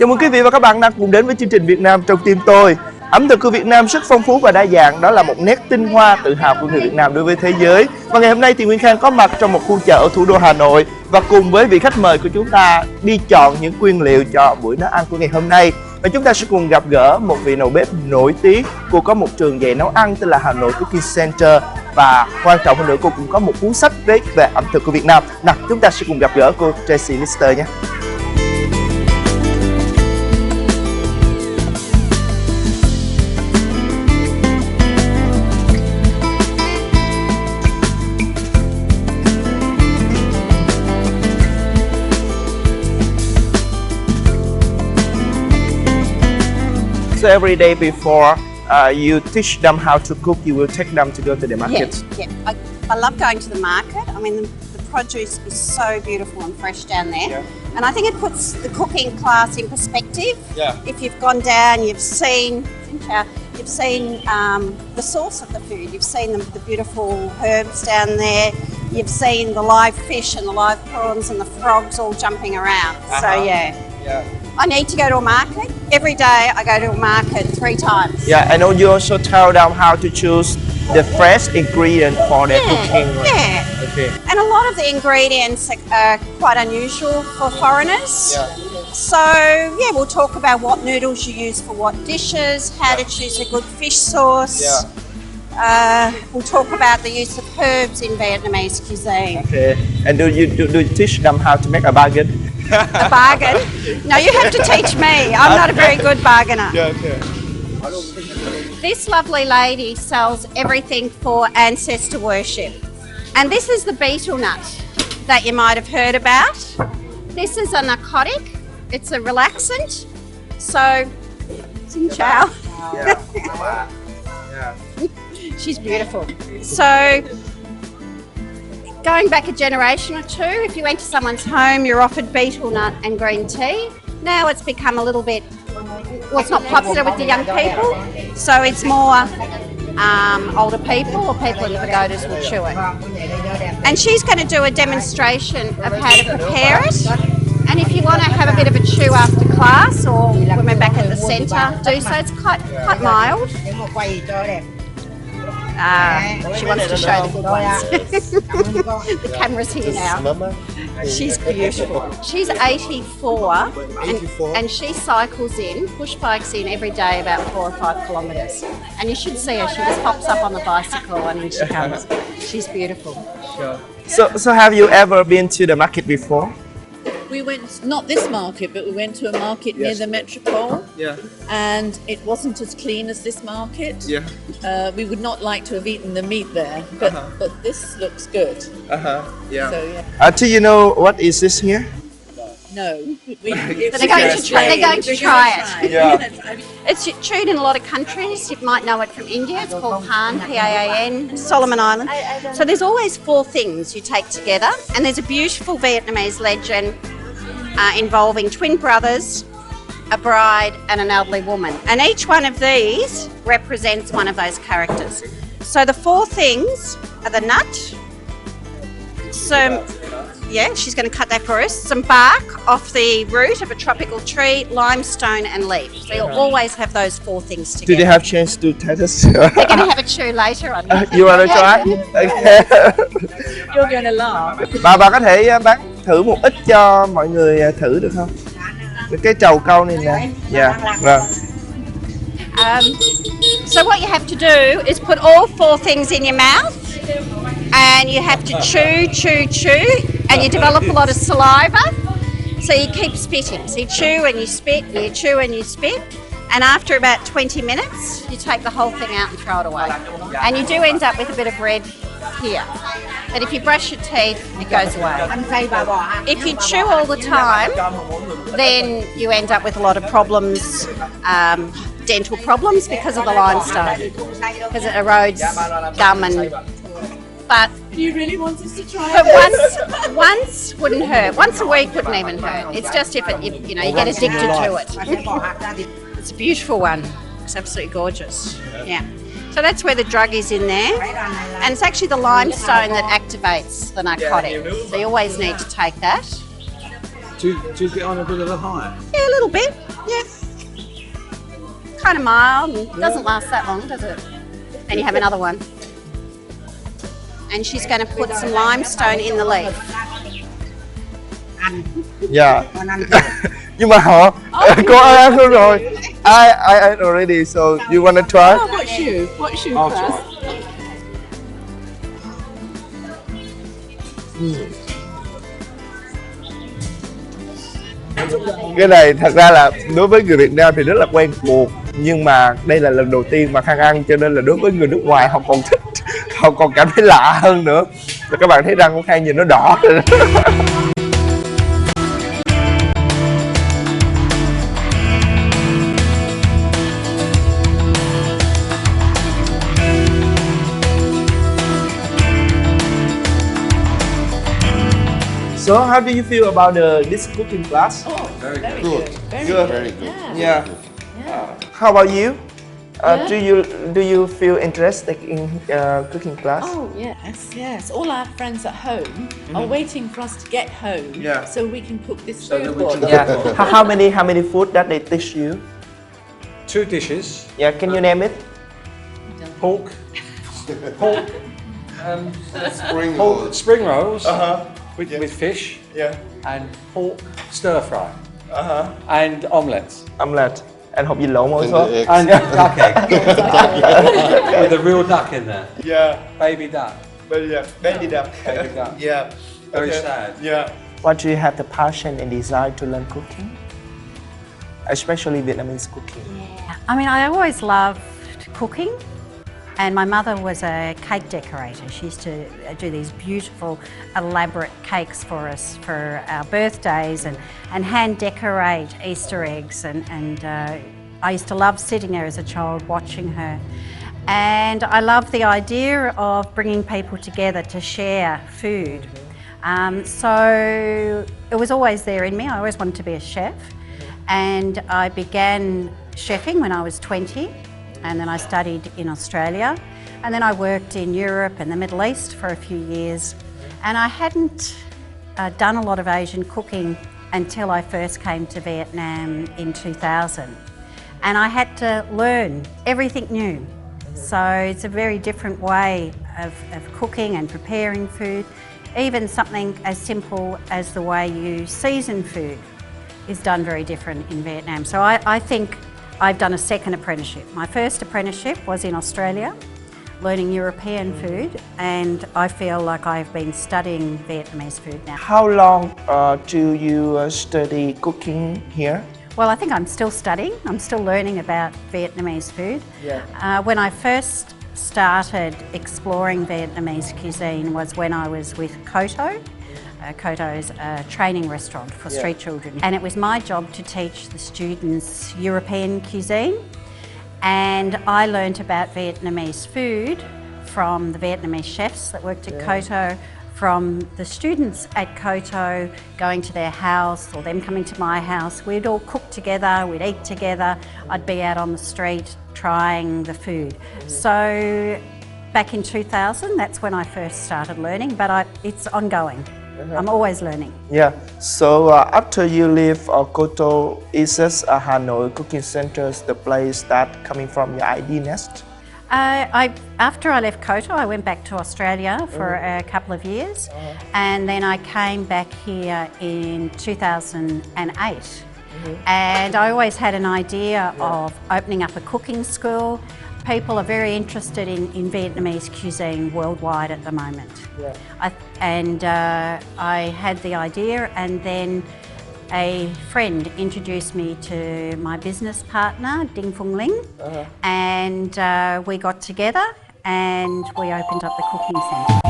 Chào mừng quý vị và các bạn đang cùng đến với chương trình Việt Nam trong tim tôi. Ẩm thực của Việt Nam rất phong phú và đa dạng, đó là một nét tinh hoa tự hào của người Việt Nam đối với thế giới. Và ngày hôm nay thì Nguyên Khang có mặt trong một khu chợ ở thủ đô Hà Nội và cùng với vị khách mời của chúng ta đi chọn những nguyên liệu cho buổi nấu ăn của ngày hôm nay. Và chúng ta sẽ cùng gặp gỡ một vị đầu bếp nổi tiếng. Cô có một trường dạy nấu ăn tên là Hà Nội Cooking Center, và quan trọng hơn nữa cô cũng có một cuốn sách về ẩm thực của Việt Nam. Nào, chúng ta sẽ cùng gặp gỡ cô Tracy Lister nhé. So every day before you teach them how to cook, you will take them to go to the market. Yeah. I love going to the market. I mean, the produce is so beautiful and fresh down there. Yeah. And I think it puts the cooking class in perspective. Yeah. If you've gone down, you've seen the source of the food. You've seen the beautiful herbs down there. You've seen the live fish and the live prawns and the frogs all jumping around. So yeah. I need to go to a market. Every day I go to a market 3 times. Yeah, and you also tell them how to choose the fresh ingredient for their cooking. Yeah. Okay. And a lot of the ingredients are quite unusual for foreigners. Yeah. So yeah, we'll talk about what noodles you use for what dishes, how to choose a good fish sauce. Yeah. We'll talk about the use of herbs in Vietnamese cuisine. Okay. And do you teach them how to make a baguette? A bargain? No, you have to teach me. I'm not a very good bargainer. Yeah, okay. This lovely lady sells everything for ancestor worship. And this is the betel nut that you might have heard about. This is a narcotic. It's a relaxant. So, xin chào. Yeah. Yeah. She's beautiful. So, going back a generation or two, if you went to someone's home, you're offered betel nut and green tea. Now it's become a little bit, well, it's not popular with the young people, so it's more older people or people in the pagodas will chew it. And she's going to do a demonstration of how to prepare it. And if you want to have a bit of a chew after class or when we're back at the centre, do so. It's quite mild. She wants to show the good ones. The camera's here now. She's beautiful. She's 84, and she cycles in, push bikes in every day about 4 or 5 kilometres. And you should see her. She just hops up on the bicycle and in she comes. She's beautiful. Sure. So have you ever been to the market before? We went, not this market, but we went to a market near the Metropole. Yeah. And it wasn't as clean as this market. Yeah. We would not like to have eaten the meat there, but this looks good. Yeah. So yeah. Do you know what is this here? No. They're going to try it. Yeah. It's chewed in a lot of countries. You might know it from India. It's called Pan, P-A-A-N, Solomon Island. So there's always 4 things you take together. And there's a beautiful Vietnamese legend involving twin brothers, a bride and an elderly woman. And each one of these represents one of those characters. So the 4 things are the nut. Yeah, she's going to cut that for us. Some bark off the root of a tropical tree, limestone and leaf. So you'll always have those 4 things together. Do they have chance to test us? They're going to have a chew later on. You want to try? Okay. You're going to laugh. Bà có thể bán thử một ít cho mọi người thử được không? Cái trầu câu này nè. Dạ. Vâng. So what you have to do is put all 4 things in your mouth. And you have to chew, and you develop a lot of saliva, so you keep spitting. So you chew and you spit, and you chew and you spit, and after about 20 minutes, you take the whole thing out and throw it away. And you do end up with a bit of red here. But if you brush your teeth, it goes away. If you chew all the time, then you end up with a lot of problems, dental problems because of the limestone, because it erodes gum and... But You really want us to try but this? once wouldn't hurt. Once a week wouldn't even hurt. It's just if you get addicted to it. It's a beautiful one. It's absolutely gorgeous. Yeah. So that's where the drug is in there. And it's actually the limestone that activates the narcotic. So you always need to take that. Do you get on a bit of a high? Yeah, a little bit. Yeah. Kind of mild and doesn't last that long, does it? And you have another one. And she's going to put some limestone in the leaf. Yeah. Nhưng mà họ có ai ăn không rồi? I ate already, so you wanna try? Oh, what's you? What's you, I'll Chris? Cái này thật ra là đối với người Việt Nam thì rất là quen thuộc, nhưng mà đây là lần đầu tiên mà Khang ăn, cho nên là đối với người nước ngoài họ còn thích, họ còn cảm thấy lạ hơn nữa. Và các bạn thấy răng của Khang nhìn nó đỏ rồi đó. So how do you feel about this cooking class? Very Very good. good. Very Good. good. Very good. Yeah. Yeah. How about you? Yeah. Do you feel interested in cooking class? Oh yes, yes. All our friends at home are waiting for us to get home, Yeah. so we can cook this So food that we for can- them. Yeah. How many food that they teach you? 2 dishes. Yeah. Can you name it? Pork. Spring Pork rolls. spring rolls Uh-huh. with fish Yeah. and pork stir fry Uh-huh. and omelets. Omelette and hộp vịt lộn And also. the eggs. And duck egg. With a real duck in there. Yeah. Baby duck. Baby duck. Baby duck. Yeah. Very sad. Yeah. Why do you have the passion and desire to learn cooking? Especially Vietnamese cooking. I mean, I always loved cooking, and my mother was a cake decorator. She used to do these beautiful, elaborate cakes for us for our birthdays and hand decorate Easter eggs. And I used to love sitting there as a child watching her. And I love the idea of bringing people together to share food. So it was always there in me. I always wanted to be a chef. And I began chefing when I was 20, and then I studied in Australia, and then I worked in Europe and the Middle East for a few years. And I hadn't done a lot of Asian cooking until I first came to Vietnam in 2000. And I had to learn everything new. So it's a very different way of cooking and preparing food. Even something as simple as the way you season food is done very different in Vietnam. So I think I've done a second apprenticeship. My first apprenticeship was in Australia, learning European food, and I feel like I've been studying Vietnamese food now. How long do you study cooking here? Well, I think I'm still studying. I'm still learning about Vietnamese food. Yeah. When I first started exploring Vietnamese cuisine was when I was with Koto. Koto is a training restaurant for street children, and it was my job to teach the students European cuisine, and I learnt about Vietnamese food from the Vietnamese chefs that worked at Koto, from the students at Koto going to their house or them coming to my house. We'd all cook together, we'd eat together, I'd be out on the street trying the food. So back in 2000, that's when I first started learning, but it's ongoing. I'm always learning. Yeah. So after you leave Koto, is this Hanoi Cooking Centers the place that coming from your ID nest? After I left Koto, I went back to Australia for a couple of years, and then I came back here in 2008. And I always had an idea of opening up a cooking school. People are very interested in Vietnamese cuisine worldwide at the moment. I had the idea, and then a friend introduced me to my business partner, Ding Phung Ling, and we got together and we opened up the cooking centre.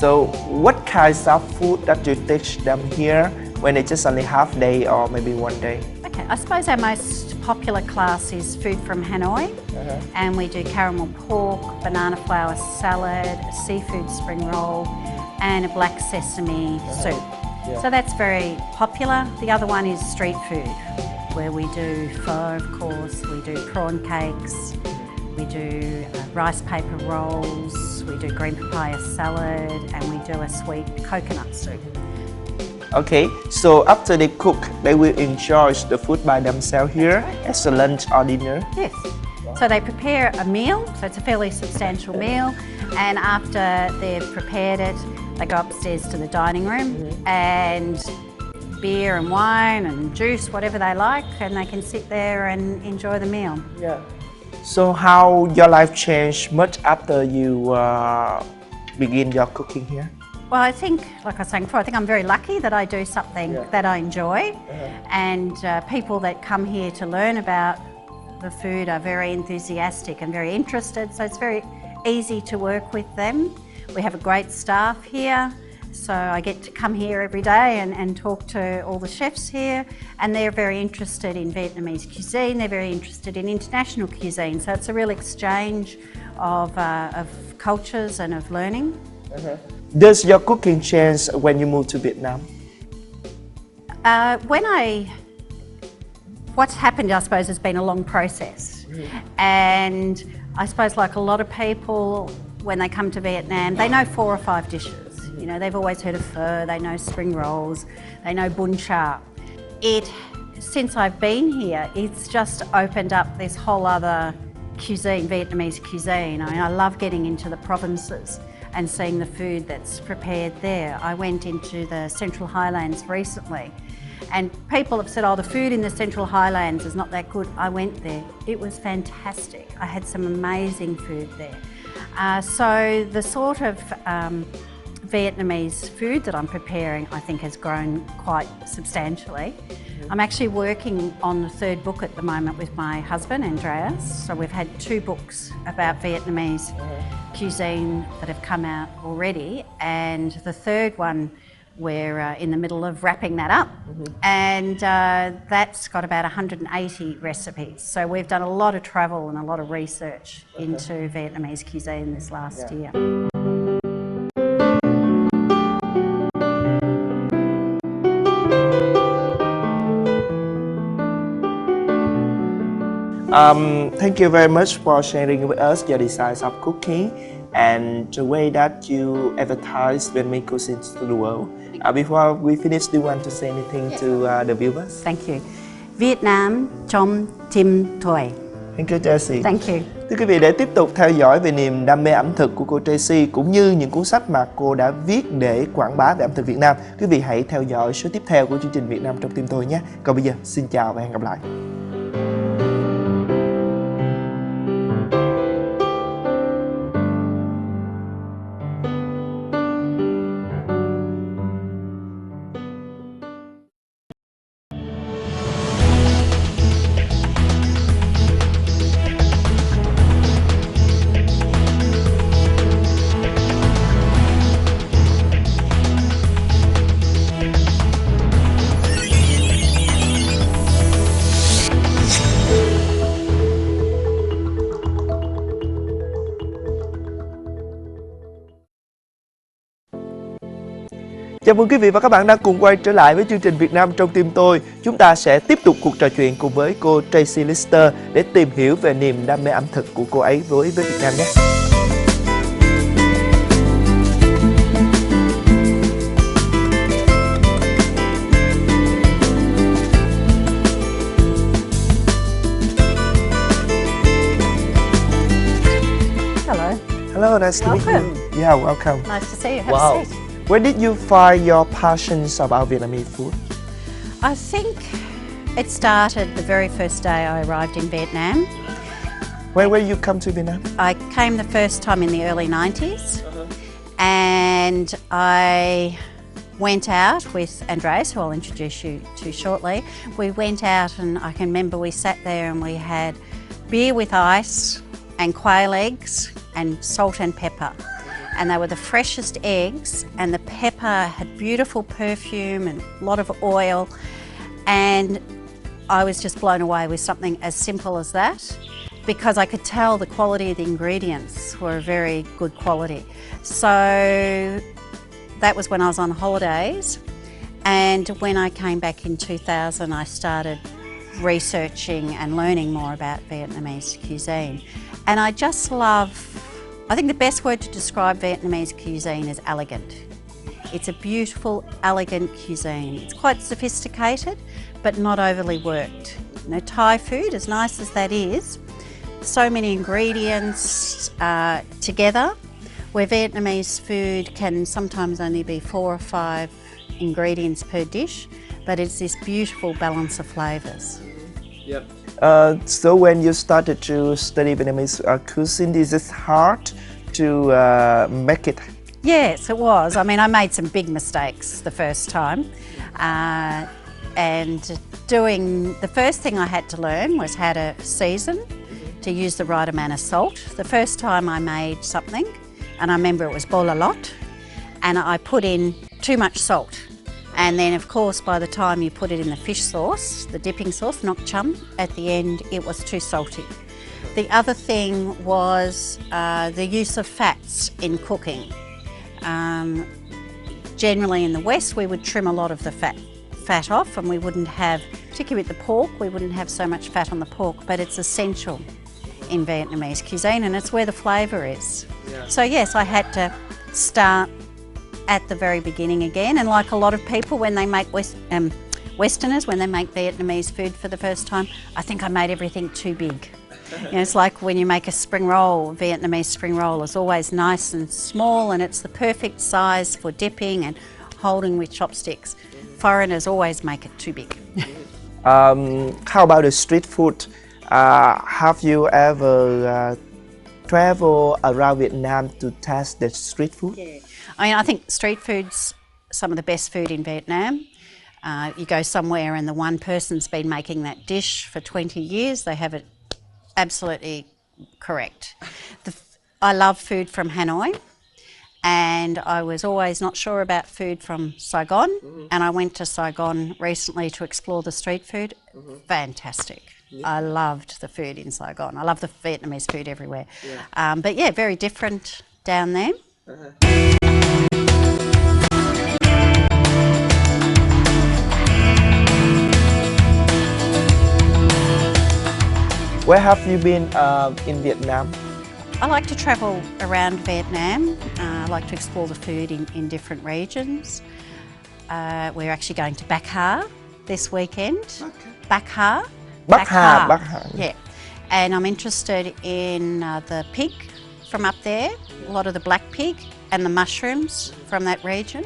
So what kinds of food that you teach them here when it's just only half day or maybe one day? Okay, I suppose our most popular class is food from Hanoi, and we do caramel pork, banana flour salad, a seafood spring roll, and a black sesame soup. So that's very popular. The other one is street food, where we do pho, of course, we do prawn cakes, we do rice paper rolls, we do green papaya salad, and we do a sweet coconut soup. Okay, so after they cook, they will enjoy the food by themselves here as a lunch or dinner? Yes. So they prepare a meal, so it's a fairly substantial meal, and after they've prepared it, they go upstairs to the dining room and beer and wine and juice, whatever they like, and they can sit there and enjoy the meal. Yeah. So how your life changed much after you begin your cooking here? Well, I think, like I was saying before, I think I'm very lucky that I do something that I enjoy, and people that come here to learn about the food are very enthusiastic and very interested, so it's very easy to work with them. We have a great staff here, so I get to come here every day and talk to all the chefs here, and they're very interested in Vietnamese cuisine, they're very interested in international cuisine, so it's a real exchange of cultures and of learning. Does your cooking change when you move to Vietnam? What's happened, I suppose, has been a long process. And I suppose like a lot of people, when they come to Vietnam, they know 4 or 5 dishes. You know, they've always heard of pho, they know spring rolls, they know bún chả. Since I've been here, it's just opened up this whole other cuisine, Vietnamese cuisine. I love getting into the provinces and seeing the food that's prepared there. I went into the Central Highlands recently, and people have said, oh, the food in the Central Highlands is not that good. I went there, it was fantastic. I had some amazing food there. So the sort of Vietnamese food that I'm preparing, I think, has grown quite substantially. I'm actually working on the 3rd book at the moment with my husband, Andreas. So we've had 2 books about Vietnamese cuisine that have come out already, and the 3rd one we're in the middle of wrapping that up, and that's got about 180 recipes. So we've done a lot of travel and a lot of research into Vietnamese cuisine this last year. Thank you very much for sharing with us your desires of cooking and the way that you advertise Vietnamese cuisine to the world. Before we finish, do you want to say anything to the viewers? Thank you. Việt, trong, tôi. Thank you, Tracy. Thank you. Thưa quý vị, để tiếp tục theo dõi về niềm đam mê ẩm thực của cô Tracy cũng như những cuốn sách mà cô đã viết để quảng bá về ẩm thực Việt Nam, quý vị hãy theo dõi số tiếp theo của chương trình Việt Nam trong tim tôi nhé. Còn bây giờ, xin chào và hẹn gặp lại. Chào mừng quý vị và các bạn đang cùng quay trở lại với chương trình Việt Nam trong tim tôi. Chúng ta sẽ tiếp tục cuộc trò chuyện cùng với cô Tracy Lister để tìm hiểu về niềm đam mê ẩm thực của cô ấy với Việt Nam nhé. Hello. Hello, nice to meet you. Yeah, welcome. Nice to see you. Have Wow. a seat. Where did you find your passions about Vietnamese food? I think it started the very first day I arrived in Vietnam. When you come to Vietnam? I came the first time in the early 90s, and I went out with Andreas, who I'll introduce you to shortly. We went out, and I can remember we sat there and we had beer with ice and quail eggs and salt and pepper. and they were the freshest eggs, and the pepper had beautiful perfume and a lot of oil, and I was just blown away with something as simple as that, because I could tell the quality of the ingredients were very good quality. So that was when I was on holidays, and when I came back in 2000 I started researching and learning more about Vietnamese cuisine. And I just love, I think the best word to describe Vietnamese cuisine is elegant. It's a beautiful, elegant cuisine. It's quite sophisticated, but not overly worked. You know, Thai food, as nice as that is, so many ingredients together, where Vietnamese food can sometimes only be 4 or 5 ingredients per dish, but it's this beautiful balance of flavours. Yep. So when you started to study Vietnamese cuisine, is it hard to make it? Yes, it was. I mean, I made some big mistakes the first time. And the first thing I had to learn was how to season, to use the right amount of salt. The first time I made something, and I remember it was bolalot, and I put in too much salt. And then of course by the time you put it in the fish sauce, the dipping sauce, nok chum, at the end it was too salty. The other thing was the use of fats in cooking. Generally in the West we would trim a lot of the fat off, and we wouldn't have, particularly with the pork, we wouldn't have so much fat on the pork, but it's essential in Vietnamese cuisine and it's where the flavour is. Yeah. So yes, I had to start at the very beginning again, and like a lot of people when they make Westerners, when they make Vietnamese food for the first time, I think I made everything too big. You know, it's like when you make a spring roll, Vietnamese spring roll is always nice and small, and it's the perfect size for dipping and holding with chopsticks. Foreigners always make it too big. How about the street food? Have you ever traveled around Vietnam to test the street food? Yeah. I mean, I think street food's some of the best food in Vietnam. You go somewhere and the one person's been making that dish for 20 years, they have it absolutely correct. I love food from Hanoi, and I was always not sure about food from Saigon, and I went to Saigon recently to explore the street food. Fantastic. I loved the food in Saigon. I love the Vietnamese food everywhere. Yeah. But yeah, very different down there. Where have you been in Vietnam? I like to travel around Vietnam. I like to explore the food in different regions. We're actually going to Bac Ha this weekend. Okay. Bac Ha. Bac Ha. Yeah. And I'm interested in the pig from up there, a lot of the black pig and the mushrooms from that region.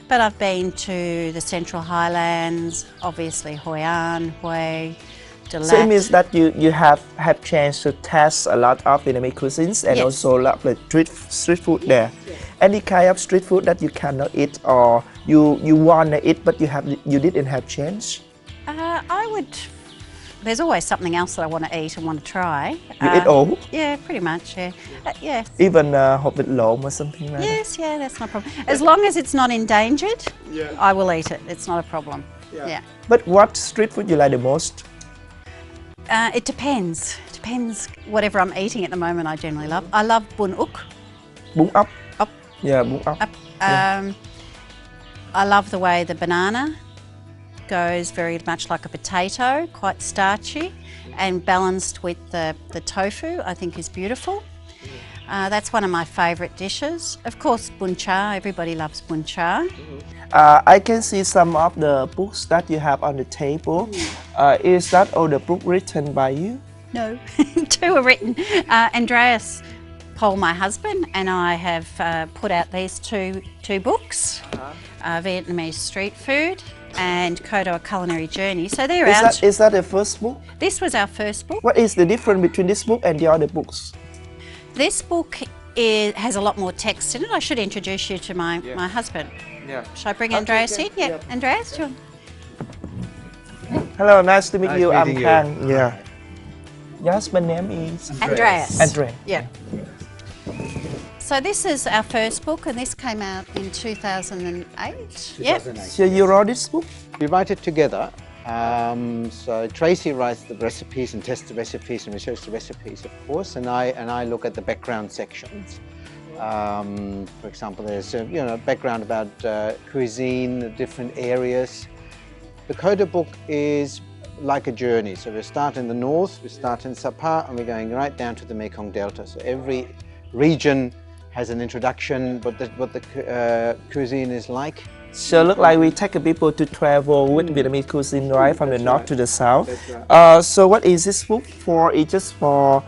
But I've been to the Central Highlands, obviously Hoi An, Hue, De So it Lat. means that you have had chance to test a lot of Vietnamese cuisines and Yes. also a lot of street food there. Any kind of street food that you cannot eat or you want to eat but you didn't have chance? There's always something else that I want to eat and want to try. You eat all? Yeah, pretty much, yeah. Yeah. Even hột vịt lộn or something like that? Yes, yeah, that's no problem. As long as it's not endangered, I will eat it. It's not a problem. Yeah. But what street food you like the most? It depends. It depends whatever I'm eating at the moment I generally love. I love bun uk. Bún ốc. Ốc. Yeah, bún ốc. I love the way the banana goes very much like a potato, quite starchy, and balanced with the tofu, I think is beautiful. That's one of my favourite dishes. Of course, bún chả, everybody loves bún chả. I can see some of the books that you have on the table. Is that all the book written by you? No, 2 are written. Andreas Paul, my husband, and I have put out these two books, Vietnamese Street Food and Kodo, A Culinary Journey. So they're out. Is that the first book? This was our first book. What is the difference between this book and the other books? This book has a lot more text in it. I should introduce you to my husband. Yeah. Shall I bring Andreas in? Yeah, Andreas, do you want? Hello, nice to meet Nice you. I'm meeting you. Kang. Yeah. Your husband's name is? Andreas. Andreas. Yeah. So this is our first book, and this came out in 2008. Yep. So you wrote this book? We write it together. So Tracy writes the recipes and tests the recipes and researches the recipes, of course, and I look at the background sections. For example, there's background about cuisine, the different areas. The Coda book is like a journey. So we start in the north, we start in Sapa, and we're going right down to the Mekong Delta. So every region has an introduction, what the cuisine is like. So look like we take people to travel with Vietnamese cuisine, right, from the north to the south. So what is this book for? It's just for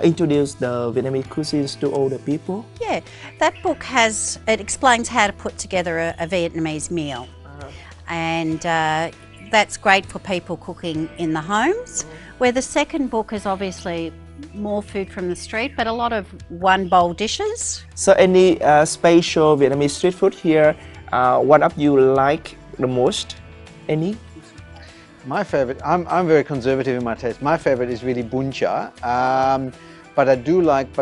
introduce the Vietnamese cuisines to older people? Yeah, that book it explains how to put together a Vietnamese meal. And that's great for people cooking in the homes, where the second book is obviously more food from the street, but a lot of one bowl dishes. So any special Vietnamese street food here, one of you like the most? Any? My favorite, I'm very conservative in my taste. My favorite is really bún chả, but I do like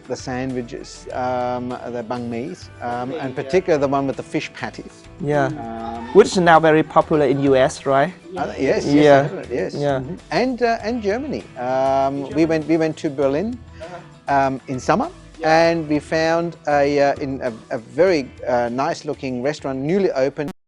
the sandwiches, the banh mi's, and particularly the one with the fish patties. Yeah, which is now very popular in US, right? Yes, Yeah. definitely, yes. Yeah. And Germany. We went to Berlin in summer, and we found in a very nice looking restaurant, newly opened.